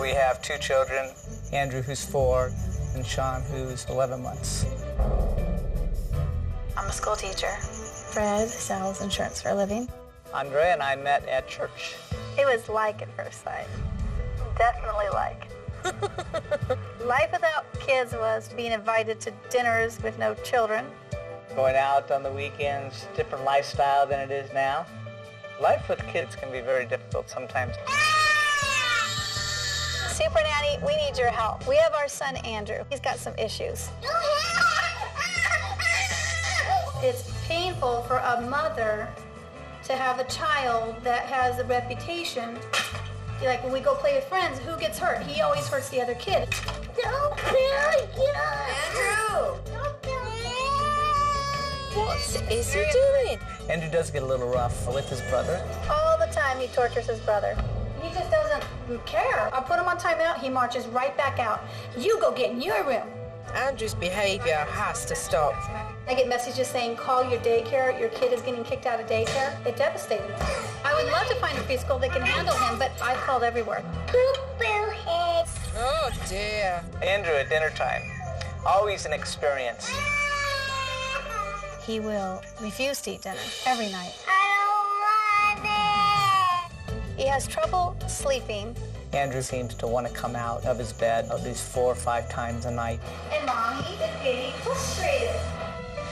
We have 2 children, Andrew, who's 4, and Sean, who's 11 months. I'm a school teacher. Fred sells insurance for a living. Andrea and I met at church. It was like at first sight. Definitely like. Life without kids was being invited to dinners with no children. Going out on the weekends, different lifestyle than it is now. Life with kids can be very difficult sometimes. Supernanny, we need your help. We have our son, Andrew. He's got some issues. It's painful for a mother to have a child that has a reputation. Like when we go play with friends, who gets hurt? He always hurts the other kid. Don't kill you! Andrew! Don't kill me! What is he doing? Andrew does get a little rough with his brother. All the time he tortures his brother. He just doesn't care. I put him on timeout, he marches right back out. You go get in your room. Andrew's behaviour has to stop. I get messages saying, call your daycare, your kid is getting kicked out of daycare. It devastated me. I would love to find a preschool that can handle him, but I've called everywhere. Oh dear. Andrew at dinner time, always an experience. He will refuse to eat dinner every night. I don't want it. He has trouble sleeping. Andrew seems to want to come out of his bed at least 4 or 5 times a night. And Mommy is getting frustrated.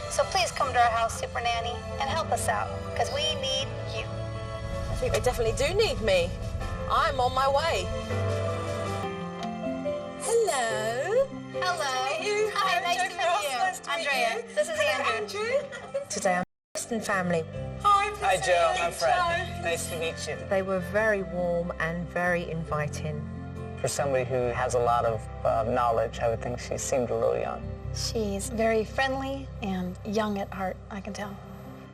So please come to our house, Supernanny, and help us out, because we need you. I think they definitely do need me. I'm on my way. Hello. Hello. Nice to meet you. Hi, nice to Andrea meet Ross, you. nice to meet Andrea, you. this is Hello, Andrew. Today I'm Western family. Hi, Hi, Joe. I'm Fred. Nice to meet you. They were very warm and very inviting. For somebody who has a lot of knowledge, I would think she seemed a little young. She's very friendly and young at heart, I can tell.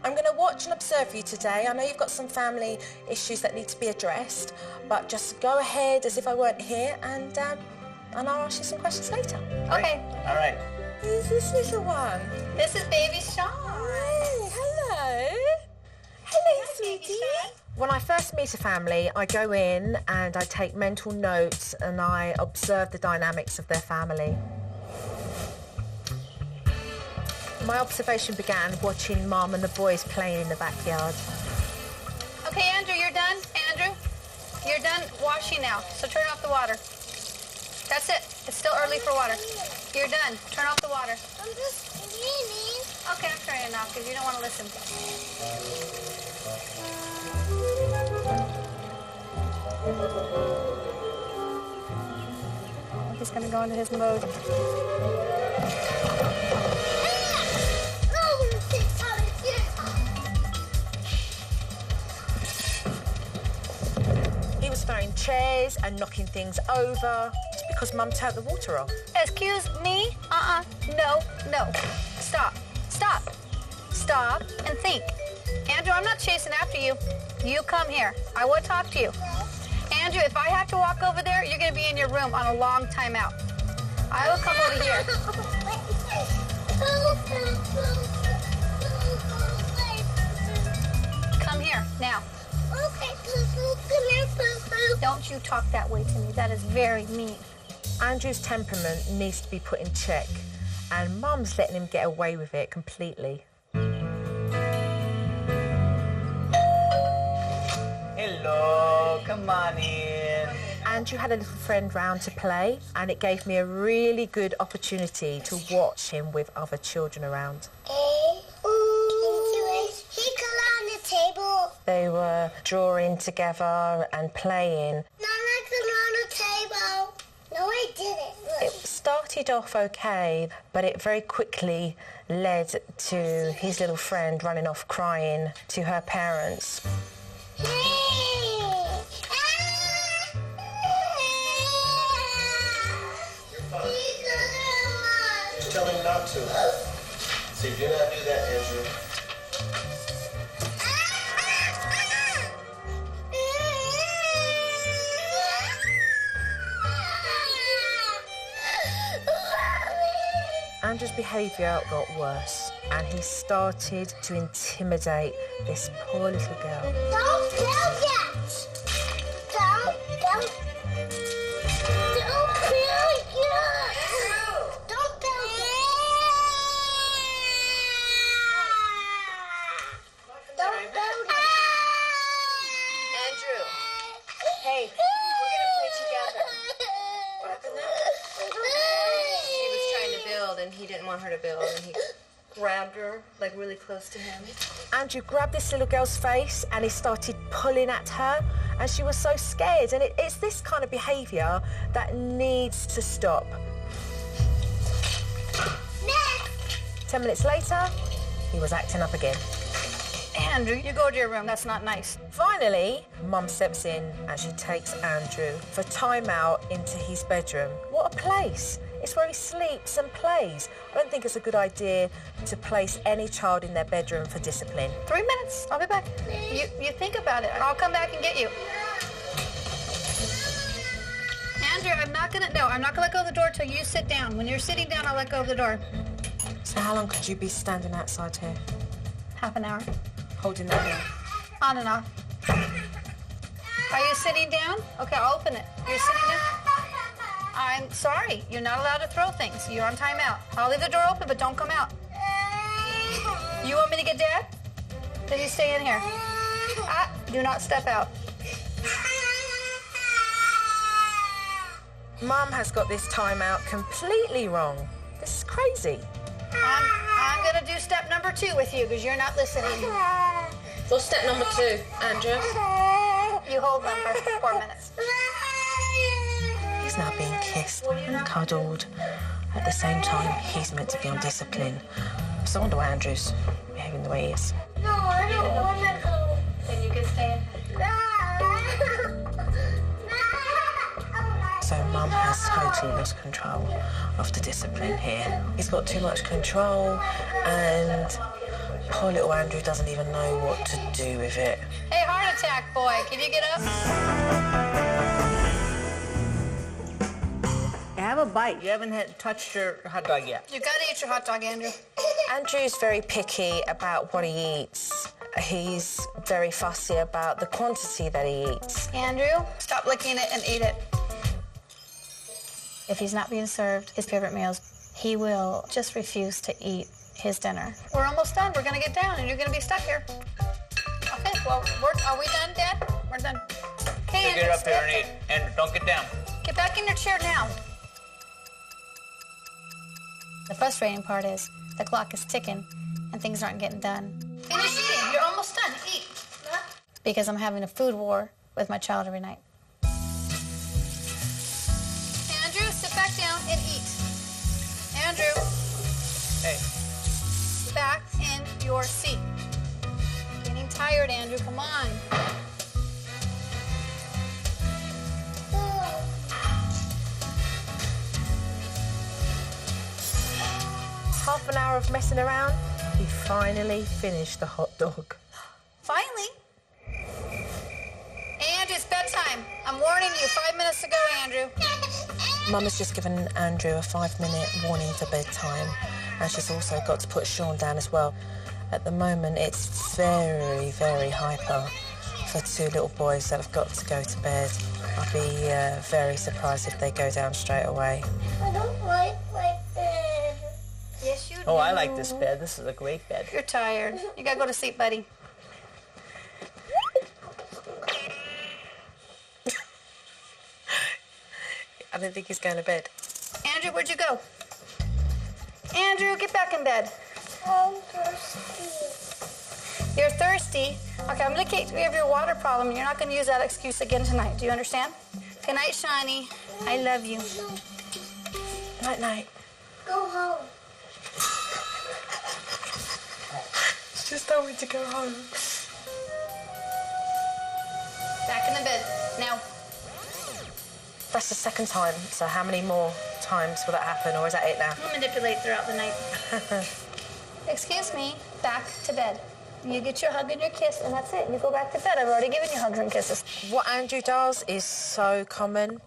I'm going to watch and observe you today. I know you've got some family issues that need to be addressed, but just go ahead as if I weren't here, and I'll ask you some questions later. Okay. All right. Who's this little one? This is baby Sean. Hey, hello. Hello, sweetie. When I first meet a family, I go in and I take mental notes and I observe the dynamics of their family. My observation began watching Mum and the boys playing in the backyard. Okay, Andrew, you're done. Andrew, you're done washing now, so turn off the water. That's it. It's still early for water. You're done. Turn off the water. I'm just cleaning. Okay, I'm turning it off because you don't want to listen. Oh, he's going to go into his mode. He was throwing chairs and knocking things over just because Mum turned the water off. Excuse me? No, no. Stop. Stop. Stop and think. Andrew, I'm not chasing after you. You come here. I will talk to you. Andrew, if I have to walk over there, you're going to be in your room on a long time out. I will come over here. Come here, now. Okay, come here, Poo-Poo. Don't you talk that way to me. That is very mean. Andrew's temperament needs to be put in check, and Mum's letting him get away with it completely. Hello, come on in. Andrew had a little friend round to play, and it gave me a really good opportunity to watch him with other children around. He got on the table. They were drawing together and playing. Nana got on the table. No, I didn't. Look. It started off okay, but it very quickly led to his little friend running off crying to her parents. Tell him not to. See, do not do that, Andrew. Andrew's behaviour got worse, and he started to intimidate this poor little girl. Don't do that! Don't. want her to build, and he grabbed her, like, really close to him. Andrew grabbed this little girl's face, and he started pulling at her, and she was so scared. And it's this kind of behaviour that needs to stop. 10 minutes later, he was acting up again. Andrew, you go to your room. That's not nice. Finally, Mum steps in and she takes Andrew for time out into his bedroom. What a place. It's where he sleeps and plays. I don't think it's a good idea to place any child in their bedroom for discipline. 3 minutes. I'll be back. You think about it. I'll come back and get you. Andrew, I'm not gonna let go of the door till you sit down. When you're sitting down, I'll let go of the door. So how long could you be standing outside here? Half an hour. Holding that door? On and off. Are you sitting down? Okay, I'll open it. You're sitting down? I'm sorry. You're not allowed to throw things. You're on timeout. I'll leave the door open, but don't come out. You want me to get Dad? Then you stay in here. Do not step out. Mum has got this timeout completely wrong. This is crazy. I'm gonna do step number 2 with you because you're not listening. What's step number 2, Andrew? You hold them for 4 minutes. He's now being kissed and cuddled. At the same time, he's meant to be on discipline. So I wonder why Andrew's behaving the way he is. No, I don't want to go. Then you can stay in. So Mum has totally lost control of the discipline here. He's got too much control, and poor little Andrew doesn't even know what to do with it. Hey, heart attack, boy. Can you get up? Have a bite. You haven't touched your hot dog yet. You gotta eat your hot dog, Andrew. Andrew's very picky about what he eats. He's very fussy about the quantity that he eats. Andrew, stop licking it and eat it. If he's not being served his favorite meals, he will just refuse to eat his dinner. We're almost done. We're gonna get down and you're gonna be stuck here. Okay, well, are we done, Dad? We're done. Okay, Andrew, Get up here and eat. Andrew, don't get down. Get back in your chair now. The frustrating part is the clock is ticking and things aren't getting done. Finish eating. You're almost done. Eat. Because I'm having a food war with my child every night. Andrew, sit back down and eat. Andrew. Hey. Back in your seat. Getting tired, Andrew. Come on. Half an hour of messing around, he finally finished the hot dog. Finally. Andrew, it's bedtime. I'm warning you. 5 minutes to go, Andrew. Mum has just given Andrew a 5-minute warning for bedtime, and she's also got to put Sean down as well. At the moment, it's very, very hyper for 2 little boys that have got to go to bed. I'd be very surprised if they go down straight away. I don't like my bed. Yes, you do. Oh, I like this bed. This is a great bed. You're tired. You gotta go to sleep, buddy. I don't think he's going to bed. Andrew, where'd you go? Andrew, get back in bed. I'm thirsty. You're thirsty? Okay, I'm gonna take care of your water problem. You're not gonna use that excuse again tonight. Do you understand? Good night, Shani. I love you. Night, night. Go home. She just told me to go home. Back in the bed. Now. That's the second time, so how many more times will that happen, or is that it now? I'll manipulate throughout the night. Excuse me. Back to bed. You get your hug and your kiss, and that's it. You go back to bed. I've already given you hugs and kisses. What Andrew does is so common.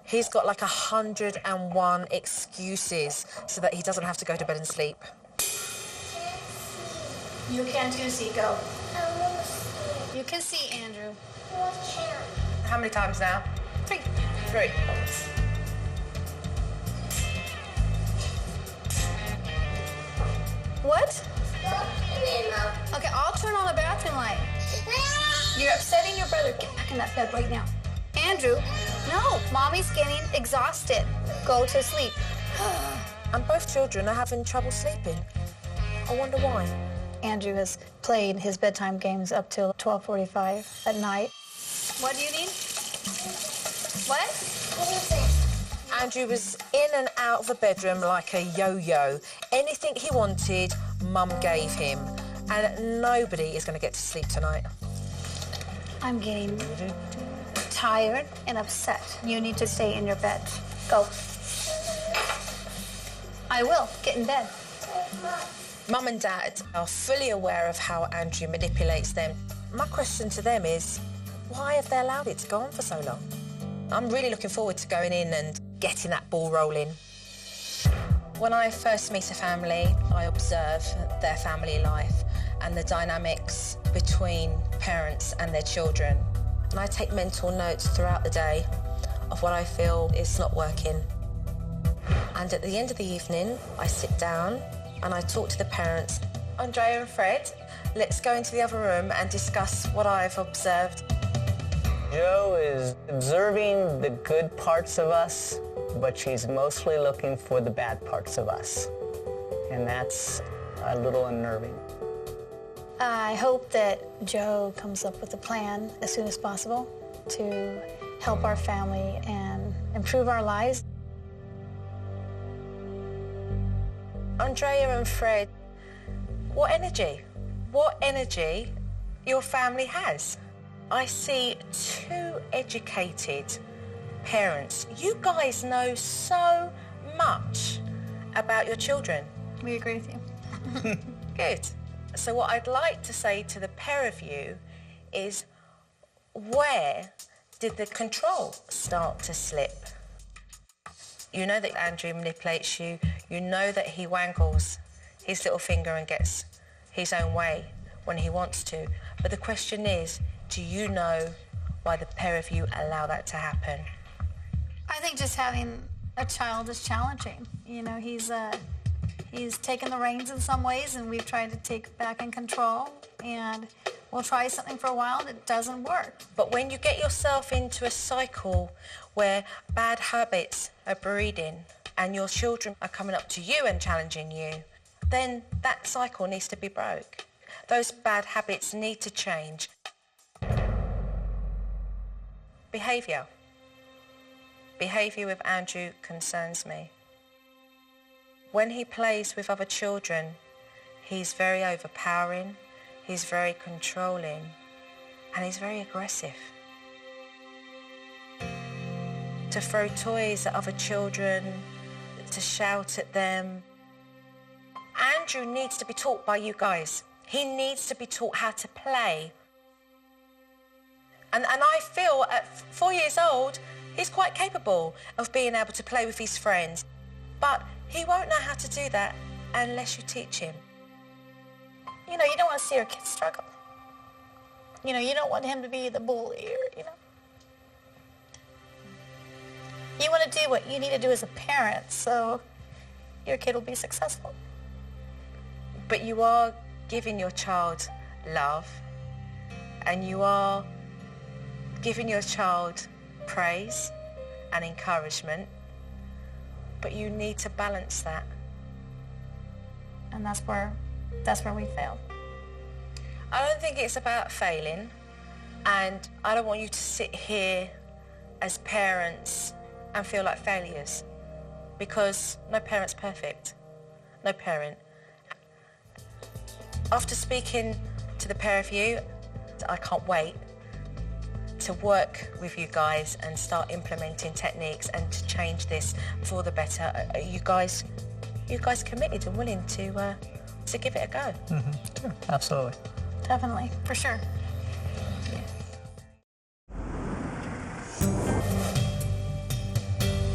He's got like 101 excuses so that he doesn't have to go to bed and sleep. You can too, see. Go. I want to sleep. You can see, Andrew. Watch him. How many times now? 3. 3. What? Nemo. Okay, I'll turn on the bathroom light. You're upsetting your brother. Get back in that bed right now. Andrew, no. Mommy's getting exhausted. Go to sleep. And both children are having trouble sleeping. I wonder why. Andrew has played his bedtime games up till 12:45 at night. What do you need? What? Andrew was in and out of the bedroom like a yo-yo. Anything he wanted, Mum gave him. And nobody is going to get to sleep tonight. I'm getting tired and upset. You need to stay in your bed. Go. I will. Get in bed. Mum and Dad are fully aware of how Andrew manipulates them. My question to them is, why have they allowed it to go on for so long? I'm really looking forward to going in and getting that ball rolling. When I first meet a family, I observe their family life and the dynamics between parents and their children. And I take mental notes throughout the day of what I feel is not working. And at the end of the evening, I sit down and I talk to the parents. Andrea and Fred, let's go into the other room and discuss what I've observed. Jo is observing the good parts of us, but she's mostly looking for the bad parts of us. And that's a little unnerving. I hope that Jo comes up with a plan as soon as possible to help our family and improve our lives. Andrea and Fred, what energy your family has. I see two educated parents. You guys know so much about your children. We agree with you. Good. So what I'd like to say to the pair of you is, where did the control start to slip? You know that Andrew manipulates you. You know that he wangles his little finger and gets his own way when he wants to. But the question is, do you know why the pair of you allow that to happen? I think just having a child is challenging. You know, he's taken the reins in some ways, and we've tried to take back in control, and we'll try something for a while and it doesn't work. But when you get yourself into a cycle where bad habits are breeding and your children are coming up to you and challenging you, then that cycle needs to be broke. Those bad habits need to change. Behaviour. Behaviour with Andrew concerns me. When he plays with other children, he's very overpowering, he's very controlling, and he's very aggressive. To throw toys at other children, to shout at them. Andrew needs to be taught by you guys. He needs to be taught how to play. And I feel at 4 years old, he's quite capable of being able to play with his friends. But he won't know how to do that unless you teach him. You know, you don't want to see your kid struggle. You know, you don't want him to be the bully, or, you know. You want to do what you need to do as a parent so your kid will be successful. But you are giving your child love, and you are giving your child praise and encouragement, but you need to balance that. And that's where we failed. I don't think it's about failing, and I don't want you to sit here as parents and feel like failures, because no parent's perfect. No parent. After speaking to the pair of you, I can't wait to work with you guys and start implementing techniques and to change this for the better. Are you guys committed and willing to give it a go? Mm-hmm. Sure, absolutely. Definitely, for sure.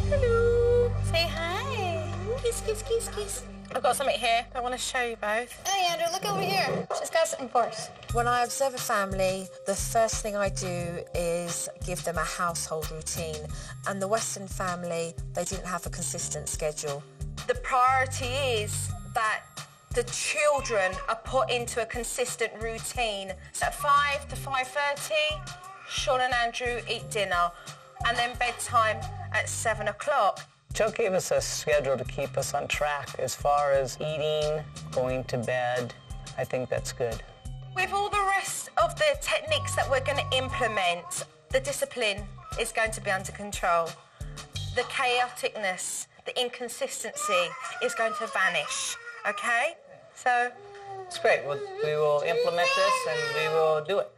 Hello. Say hi. Kiss, kiss, kiss, kiss. I've got something here I want to show you both. Hey, Andrew, look over here. She's got something for us. When I observe a family, the first thing I do is give them a household routine. And the Western family, they didn't have a consistent schedule. The priority is that the children are put into a consistent routine. So at 5 to 5:30, Sean and Andrew eat dinner, and then bedtime at 7 o'clock. Joe gave us a schedule to keep us on track as far as eating, going to bed. I think that's good. With all the rest of the techniques that we're going to implement, the discipline is going to be under control. The chaoticness, the inconsistency is going to vanish, okay? So... It's great. We will implement this and we will do it.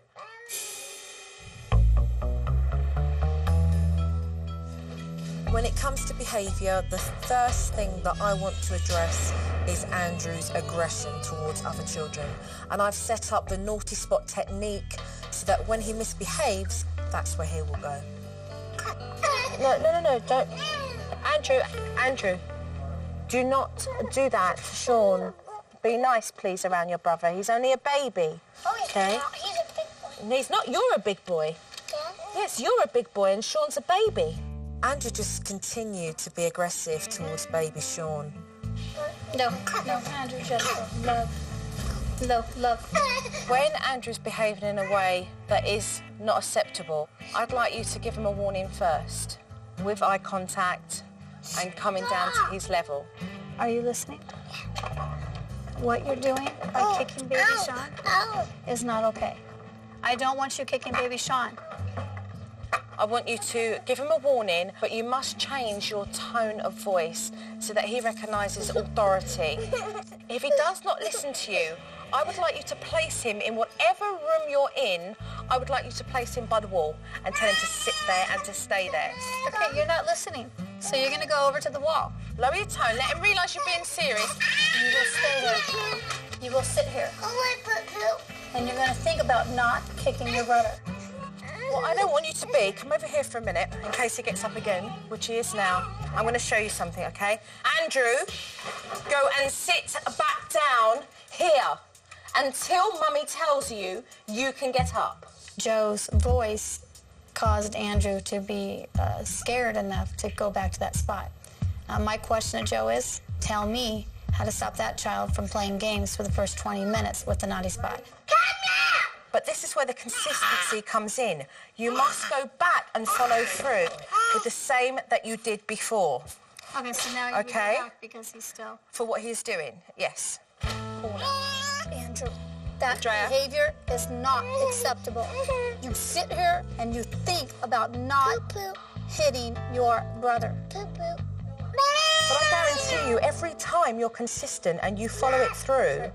When it comes to behaviour, the first thing that I want to address is Andrew's aggression towards other children. And I've set up the naughty spot technique so that when he misbehaves, that's where he will go. No, don't. Andrew, do not do that to Sean. Be nice, please, around your brother. He's only a baby. Oh, he's okay? not. He's a big boy. No, he's not. You're a big boy. Yeah? Yes, you're a big boy and Sean's a baby. Andrew just continued to be aggressive towards baby Sean. No, Andrew, just love. When Andrew's behaving in a way that is not acceptable, I'd like you to give him a warning first, with eye contact and coming down to his level. Are you listening? What you're doing by kicking baby Sean is not okay. I don't want you kicking baby Sean. I want you to give him a warning, but you must change your tone of voice so that he recognises authority. If he does not listen to you, I would like you to place him in whatever room you're in. I would like you to place him by the wall and tell him to sit there and to stay there. Okay, you're not listening. So you're going to go over to the wall. Lower your tone. Let him realise you're being serious. You will stay there. You will sit here. And you're going to think about not kicking your brother. What I don't want you to be, come over here for a minute, in case he gets up again, which he is now. I'm going to show you something, OK? Andrew, go and sit back down here until Mummy tells you you can get up. Joe's voice caused Andrew to be scared enough to go back to that spot. My question to Joe is, tell me how to stop that child from playing games for the first 20 minutes with the naughty spot. But this is where the consistency comes in. You must go back and follow through with the same that you did before. Okay, so now you're back because he's still... For what he's doing, yes. Andrew, that Andrea. behavior is not acceptable. You sit here and you think about not hitting your brother. But I guarantee you, every time you're consistent and you follow it through,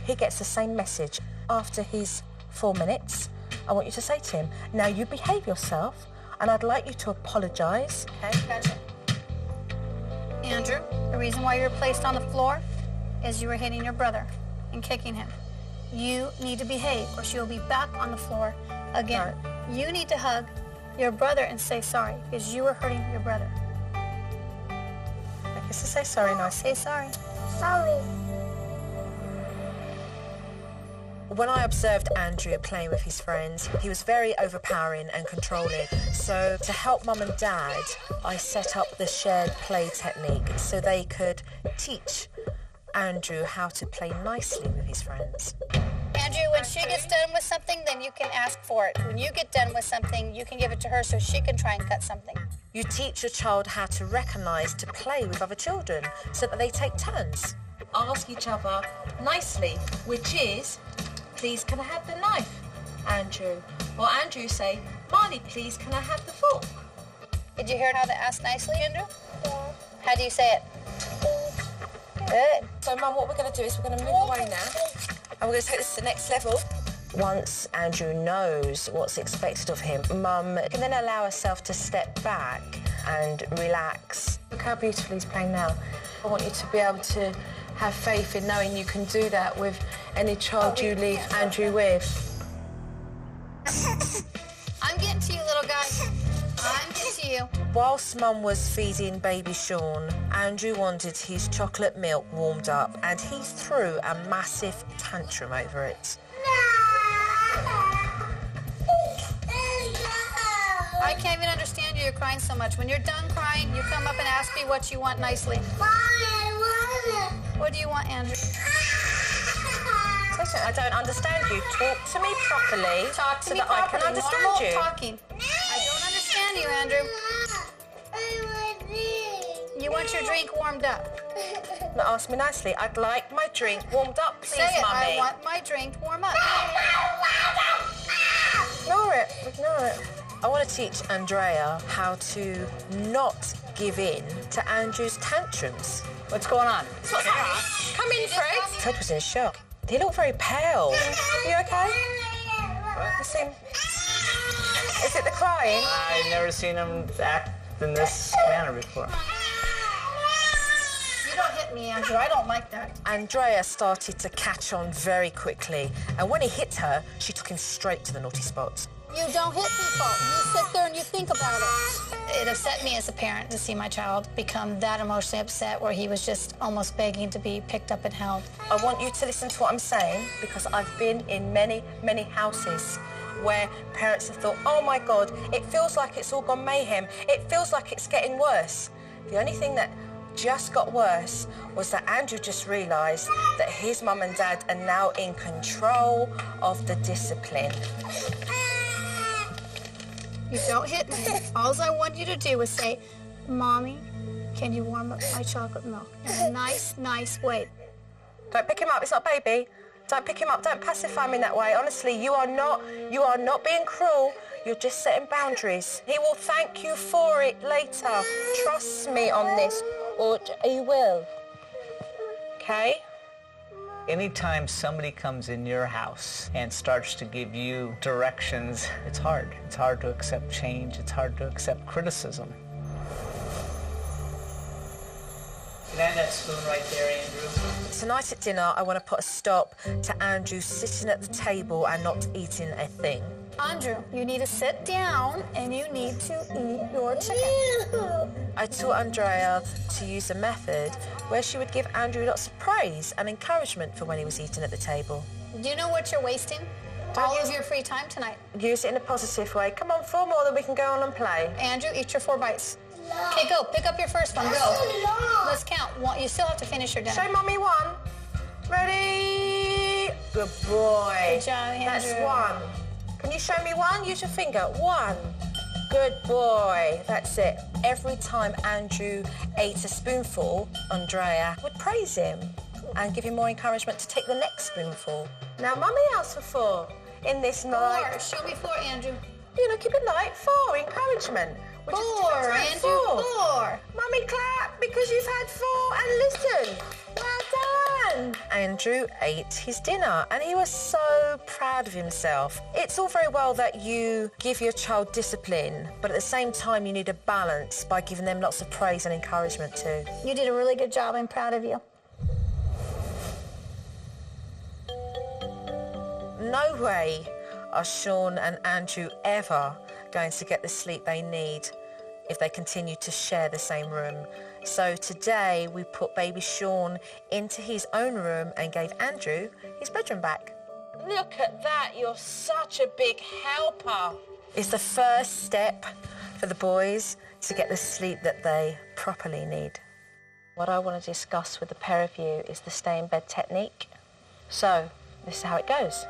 he gets the same message. After his 4 minutes, I want you to say to him, now you behave yourself, and I'd like you to apologise. Okay? Gotcha. Andrew, the reason why you're placed on the floor is you were hitting your brother and kicking him. You need to behave, or she'll be back on the floor again. Right. You need to hug your brother and say sorry, because you were hurting your brother. Okay, so say sorry nicely. Say sorry. Sorry. When I observed Andrew playing with his friends, he was very overpowering and controlling. So to help Mum and Dad, I set up the shared play technique so they could teach Andrew how to play nicely with his friends. Andrew, when she gets done with something, then you can ask for it. When you get done with something, you can give it to her so she can try and cut something. You teach your child how to recognise to play with other children so that they take turns. Ask each other nicely, which is, please can I have the knife, Andrew? Or Andrew say, Marley, please can I have the fork? Did you hear how to ask nicely, Andrew? Yeah. How do you say it? Good. So, Mum, what we're going to do is we're going to move away now, and we're going to take this to the next level. Once Andrew knows what's expected of him, Mum can then allow herself to step back and relax. Look how beautifully he's playing now. I want you to be able to have faith in knowing you can do that with any child you leave Andrew with. I'm getting to you, little guy. I'm getting to you. Whilst Mum was feeding baby Sean, Andrew wanted his chocolate milk warmed up and he threw a massive tantrum over it. I can't even understand you. You're crying so much. When you're done crying, you come up and ask me what you want nicely. What do you want, Andrew? Listen, I don't understand you. Talk to me properly Talk to so me that properly. I can understand Normal you. talking. I don't understand you, Andrew. want your drink warmed up. Now ask me nicely. I'd like my drink warmed up, please, Say it, Mummy. I want my drink warm up. Ignore it, ignore it. I want to teach Andrea how to not give in to Andrew's tantrums. What's going on? Come in, Fred. Fred was in shock. He looked very pale. Are you okay? You seem... Is it the crying? I've never seen him act in this manner before. You don't hit me, Andrew. I don't like that. Andrea started to catch on very quickly, and when he hit her, she took him straight to the naughty spots. You don't hit people. You sit there and you think about it. It upset me as a parent to see my child become that emotionally upset where he was just almost begging to be picked up and held. I want you to listen to what I'm saying, because I've been in many, many houses where parents have thought, oh my God, it feels like it's all gone mayhem. It feels like it's getting worse. The only thing that just got worse was that Andrew just realised that his mum and dad are now in control of the discipline. You don't hit me. All I want you to do is say, Mommy, can you warm up my chocolate milk in a nice, nice way? Don't pick him up, it's not a baby. Don't pick him up, don't pacify him in that way. Honestly, you are not being cruel. You're just setting boundaries. He will thank you for it later. Trust me on this, or he will. Okay? Anytime somebody comes in your house and starts to give you directions, it's hard. It's hard to accept change. It's hard to accept criticism. Can I have that spoon right there, Andrew? Tonight at dinner, I want to put a stop to Andrew sitting at the table and not eating a thing. Andrew, you need to sit down and you need to eat your chicken. I taught Andrea to use a method where she would give Andrew lots of praise and encouragement for when he was eating at the table. Do you know what you're wasting? All of your free time tonight. Use it in a positive way. Come on, 4 more, then we can go on and play. Andrew, eat your 4 bites. Okay, go. Pick up your first one. Go. Let's count. You still have to finish your dinner. Show Mummy 1. Ready? Good boy. Good job, Andrew. That's 1. Can you show me 1? Use your finger. 1. Good boy. That's it. Every time Andrew ate a spoonful, Andrea would praise him and give him more encouragement to take the next spoonful. Now, Mummy asked for 4 in this 4. night. Show me 4, Andrew. You know, keep it light. 4. Encouragement. 4, Andrew. 4. Mummy, clap because you've had 4 and listen. Well done. Andrew ate his dinner and he was so proud of himself. It's all very well that you give your child discipline, but at the same time you need a balance by giving them lots of praise and encouragement too. You did a really good job. I'm proud of you. No way are Sean and Andrew ever going to get the sleep they need if they continue to share the same room. So today we put baby Sean into his own room and gave Andrew his bedroom back. Look at that, you're such a big helper. It's the first step for the boys to get the sleep that they properly need. What I want to discuss with the pair of you is the stay in bed technique. So this is how it goes.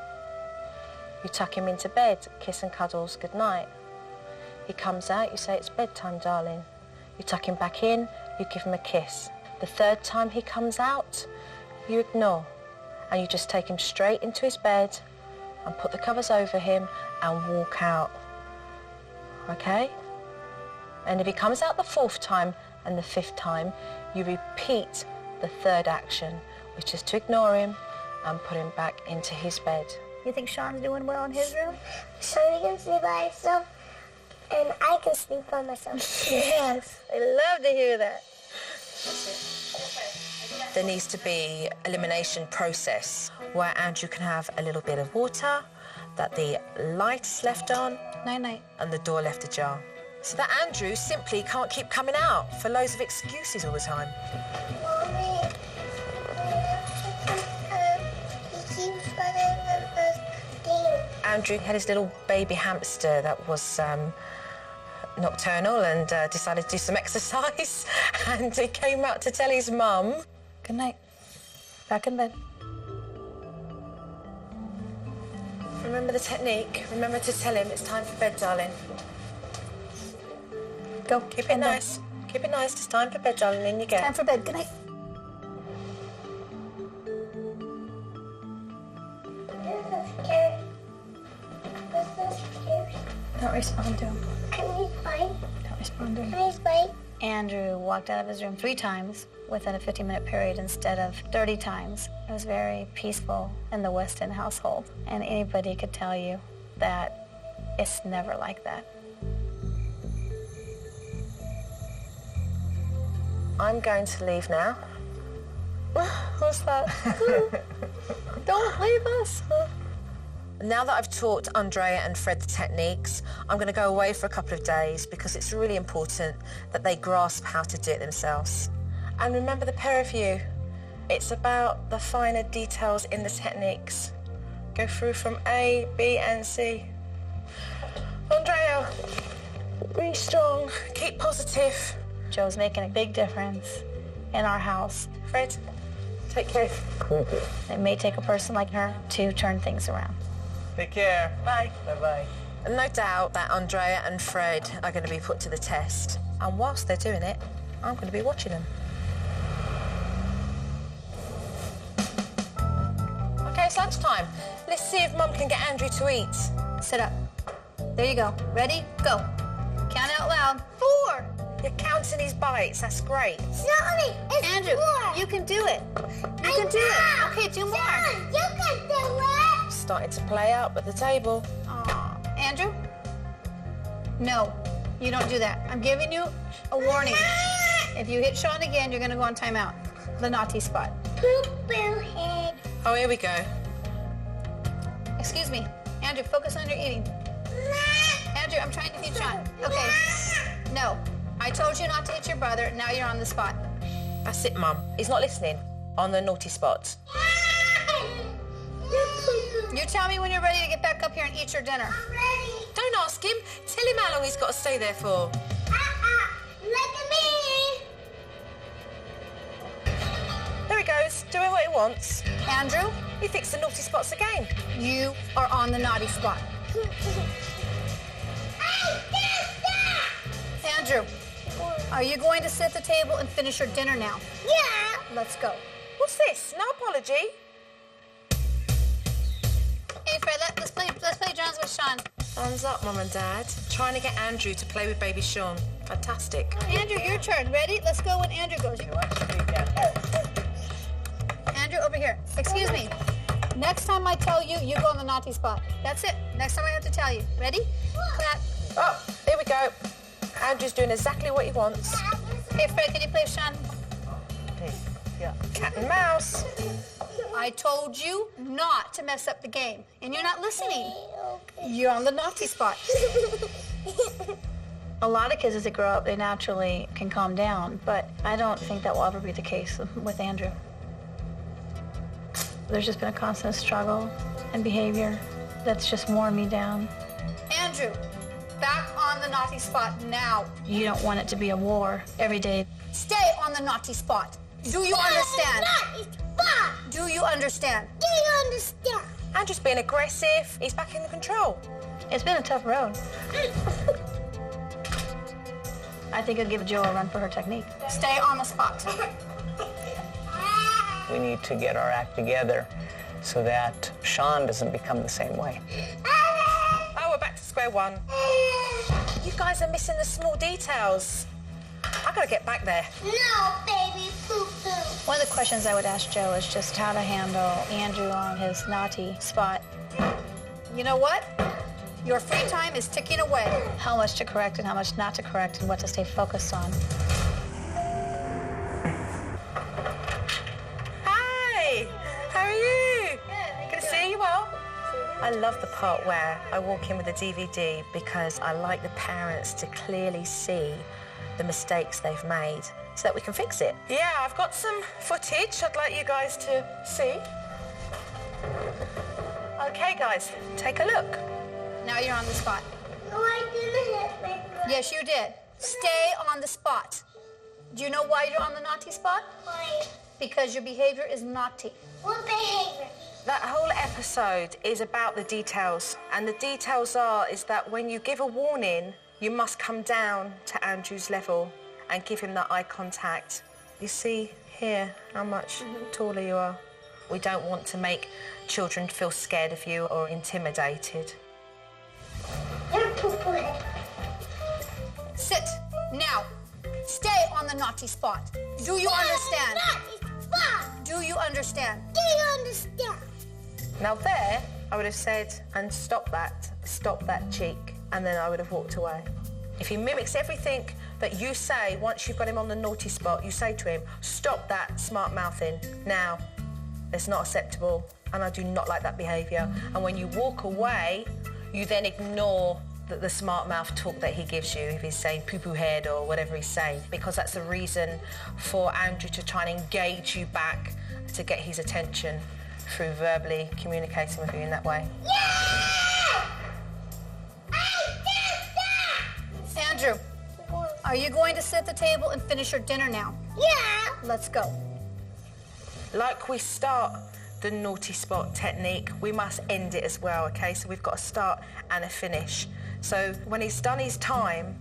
You tuck him into bed, kiss and cuddles, good night. He comes out, you say, it's bedtime, darling. You tuck him back in, you give him a kiss. The 3rd time he comes out, you ignore. And you just take him straight into his bed and put the covers over him and walk out. Okay? And if he comes out the 4th time and the 5th time, you repeat the 3rd action, which is to ignore him and put him back into his bed. You think Sean's doing well in his room? So he can sleep by himself, and I can sleep by myself. Yes. I love to hear that. There needs to be elimination process where Andrew can have a little bit of water, that the light's left on, Night-night. and the door left ajar. So that Andrew simply can't keep coming out for loads of excuses all the time. Mommy, he keeps running the thing. Andrew had his little baby hamster that was nocturnal and decided to do some exercise and he came out to tell his mum. Good night. Back in bed. Remember the technique. Remember to tell him it's time for bed, darling. Go. Keep it nice. Keep it nice. It's time for bed, darling. In you go. Time for bed. Good night. Don't respond to him. Can we fight? Don't respond to him. Can we fight? Andrew walked out of his room 3 times within a 50-minute period instead of 30 times. It was very peaceful in the Weston household, and anybody could tell you that it's never like that. I'm going to leave now. What's that? Don't leave us. Now that I've taught Andrea and Fred the techniques, I'm going to go away for a couple of days because it's really important that they grasp how to do it themselves. And remember the pair of you. It's about the finer details in the techniques. Go through from A, B and C. Andrea, be strong, keep positive. Joe's making a big difference in our house. Fred, take care. It may take a person like her to turn things around. Take care. Bye. Bye-bye. No doubt that Andrea and Fred are going to be put to the test. And whilst they're doing it, I'm going to be watching them. Okay, it's lunchtime. Let's see if Mum can get Andrew to eat. Sit up. There you go. Ready? Go. Count out loud. 4. You're counting his bites. That's great. Sorry, it's Andrew, 4. you can do it. You can do it. Okay, 2 more. Son, you can do it. Starting to play out at the table. Aw. Andrew? No, you don't do that. I'm giving you a warning. If you hit Sean again, you're going to go on timeout. The naughty spot. Boo-boo head. Oh, here we go. Excuse me. Andrew, focus on your eating. Andrew, I'm trying to feed Sean. Okay. No. I told you not to hit your brother. Now you're on the spot. That's it, Mum. He's not listening. On the naughty spot. You tell me when you're ready to get back up here and eat your dinner. Ready. Don't ask him. Tell him how long he's got to stay there for. Look at me. There he goes, doing what he wants. Andrew, He thinks the naughty spot's a game. you are on the naughty spot. Andrew, are you going to sit at the table and finish your dinner now? Yeah. Let's go. What's this? No apology? Hey, Fred, let's play drums with Sean. Thumbs up, Mum and Dad. Trying to get Andrew to play with baby Sean. Fantastic. Andrew, your turn. Ready? Let's go when Andrew goes. Andrew, over here. Excuse me. Next time I tell you, you go on the naughty spot. That's it. Next time I have to tell you. Ready? Clap. Oh, here we go. Andrew's doing exactly what he wants. Hey, Fred, can you play with Sean? Hey, yeah. Cat and mouse. I told you not to mess up the game, and you're not listening. You're on the naughty spot. A lot of kids, as they grow up, they naturally can calm down, but I don't think that will ever be the case with Andrew. There's just been a constant struggle and behavior that's just worn me down. Andrew, back on the naughty spot now. You don't want it to be a war every day. Stay on the naughty spot. Do you understand? Do you understand? Do you understand? Andrew's being aggressive. He's back in the control. It's been a tough road. I think I'd give Jo a run for her technique. Stay on the spot. We need to get our act together so that Sean doesn't become the same way. Oh, we're back to square one. You guys are missing the small details. I've got to get back there. No, baby poo-poo. One of the questions I would ask Jo is just how to handle Andrew on his naughty spot. You know what? Your free time is ticking away. How much to correct and how much not to correct and what to stay focused on. Hi, how are you? Good to see you well. I love the part where I walk in with a DVD because I like the parents to clearly see the mistakes they've made so that we can fix it. Yeah, I've got some footage I'd like you guys to see. Okay, guys, take a look. Now you're on the spot. No, I didn't hit my brother. Yes, you did. Stay on the spot. Do you know why you're on the naughty spot? Why? Because your behavior is naughty. What behavior? That whole episode is about the details, and the details is that when you give a warning, you must come down to Andrew's level, and give him that eye contact. You see here how much taller you are. We don't want to make children feel scared of you or intimidated. Sit. Now. Stay on the naughty spot. Do you understand? Naughty spot. Do you understand? Do you understand? Now there, I would have said, and stop that cheek, and then I would have walked away. If he mimics everything that you say once you've got him on the naughty spot, you say to him, stop that smart mouthing now. It's not acceptable, and I do not like that behaviour. And when you walk away, you then ignore the smart mouth talk that he gives you, if he's saying poo-poo head or whatever he's saying, because that's the reason for Andrew to try and engage you back to get his attention through verbally communicating with you in that way. Yeah! I did that! Andrew, are you going to sit at the table and finish your dinner now? Yeah! Let's go. Like we start the naughty spot technique, we must end it as well, okay? So we've got a start and a finish. So when he's done his time,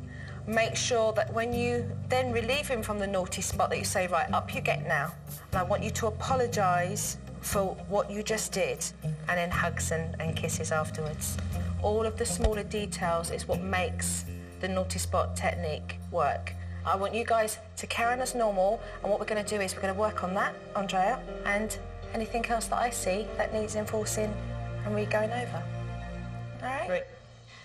make sure that when you then relieve him from the naughty spot that you say, right, up you get now. And I want you to apologise for what you just did, and then hugs and kisses afterwards. All of the smaller details is what makes the naughty spot technique work. I want you guys to carry on as normal, and what we're going to do is we're going to work on that, Andrea, and anything else that I see that needs enforcing and re-going over. All right? Great.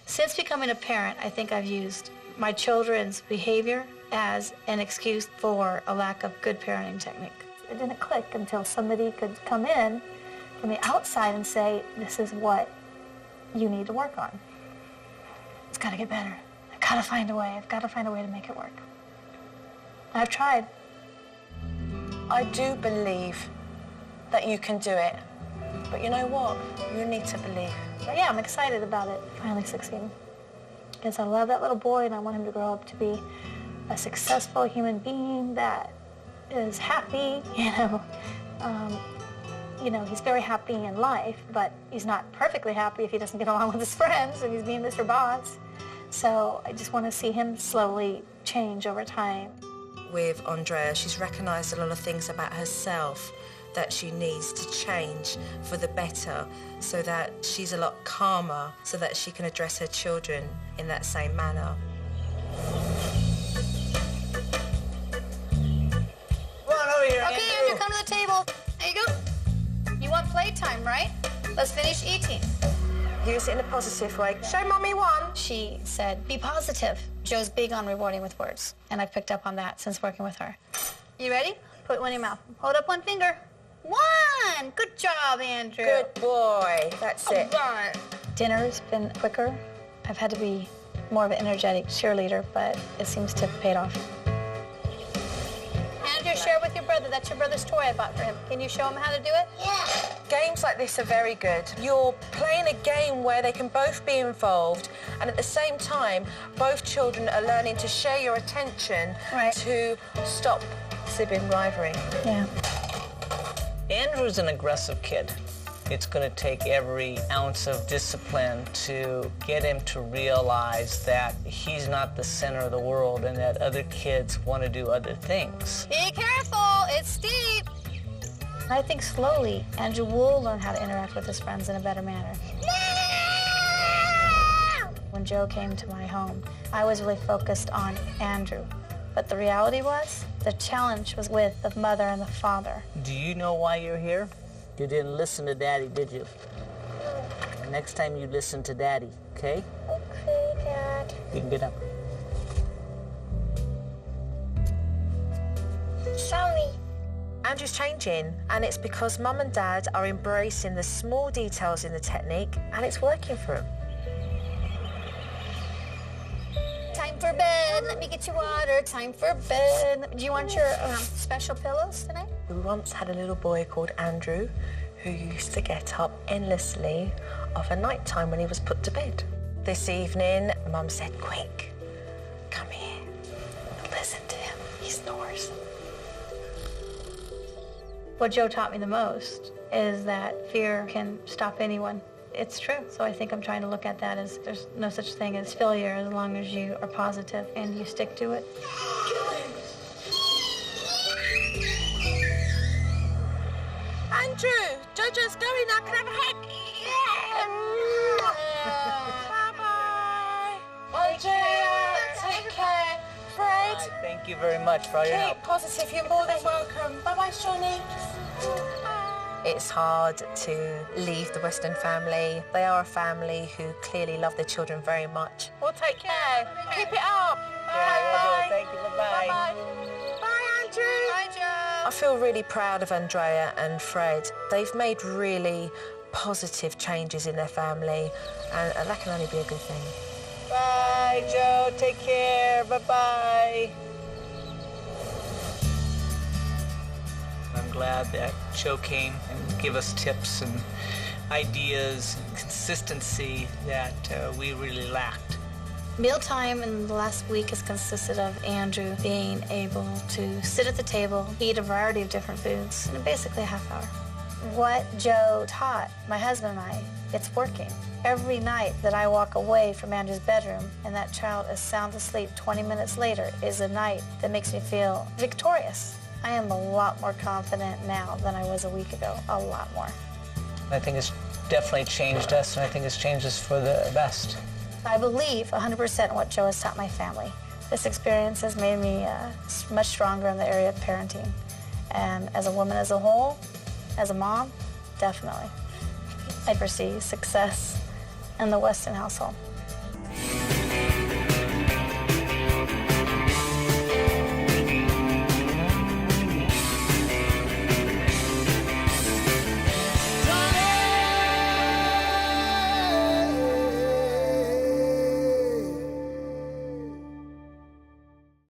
Since becoming a parent, I think I've used my children's behavior as an excuse for a lack of good parenting technique. It didn't click until somebody could come in from the outside and say, this is what you need to work on. It's got to get better. I've got to find a way. I've got to find a way to make it work. I've tried. I do believe that you can do it. But you know what? You need to believe. But yeah, I'm excited about it finally succeeding. Because I love that little boy and I want him to grow up to be a successful human being that is happy, he's very happy in life, but he's not perfectly happy if he doesn't get along with his friends and he's being Mr. Boss. So I just want to see him slowly change over time. With Andrea, she's recognised a lot of things about herself that she needs to change for the better, so that she's a lot calmer, so that she can address her children in that same manner. Okay, Andrew, come to the table. There you go. You want playtime, right? Let's finish eating. Use it in a positive way. Show Mummy one. She said, be positive. Joe's big on rewarding with words, and I've picked up on that since working with her. You ready? Put one in your mouth. Hold up one finger. One! Good job, Andrew. Good boy. That's it. Done. Dinner's been quicker. I've had to be more of an energetic cheerleader, but it seems to have paid off. Andrew, share with your brother. That's your brother's toy I bought for him. Can you show him how to do it? Yeah. Games like this are very good. You're playing a game where they can both be involved, and at the same time, both children are learning to share your attention to stop sibling rivalry. Yeah. Andrew's an aggressive kid. It's going to take every ounce of discipline to get him to realize that he's not the center of the world and that other kids want to do other things. Be careful, it's steep. I think slowly, Andrew will learn how to interact with his friends in a better manner. No! When Joe came to my home, I was really focused on Andrew. But the reality was, the challenge was with the mother and the father. Do you know why you're here? You didn't listen to Daddy, did you? Next time you listen to Daddy, okay? Okay, Dad. You can get up. Show me. Andrew's changing, and it's because Mum and Dad are embracing the small details in the technique, and it's working for him. Time for bed. Let me get you water. Time for bed. Do you want your special pillows tonight? We once had a little boy called Andrew who used to get up endlessly of a night time when he was put to bed. This evening, Mum said, quick, come here, listen to him, he snores. What Joe taught me the most is that fear can stop anyone. It's true. So I think I'm trying to look at that as there's no such thing as failure as long as you are positive and you stick to it. Joe's going now. Can I have a hug? Bye-bye. Andrea, take care. Fred, Thank you very much for all your help. keep positive. You're more than welcome. Bye-bye, Shawnee. It's hard to leave the Weston family. They are a family who clearly love their children very much. Well, take care. Keep it up. Yeah, thank you. Bye-bye. Bye, Andrew. Bye, Joe. I feel really proud of Andrea and Fred. They've made really positive changes in their family, and that can only be a good thing. Bye, Joe. Take care. Bye-bye. I'm glad that Joe came and gave us tips and ideas and consistency that we really lacked. Mealtime in the last week has consisted of Andrew being able to sit at the table, eat a variety of different foods in basically a half hour. What Joe taught my husband and I, it's working. Every night that I walk away from Andrew's bedroom and that child is sound asleep 20 minutes later is a night that makes me feel victorious. I am a lot more confident now than I was a week ago, a lot more. I think it's definitely changed us, and I think it's changed us for the best. I believe 100% in what Joe has taught my family. This experience has made me much stronger in the area of parenting. And as a woman as a whole, as a mom, definitely. I foresee success in the Weston household.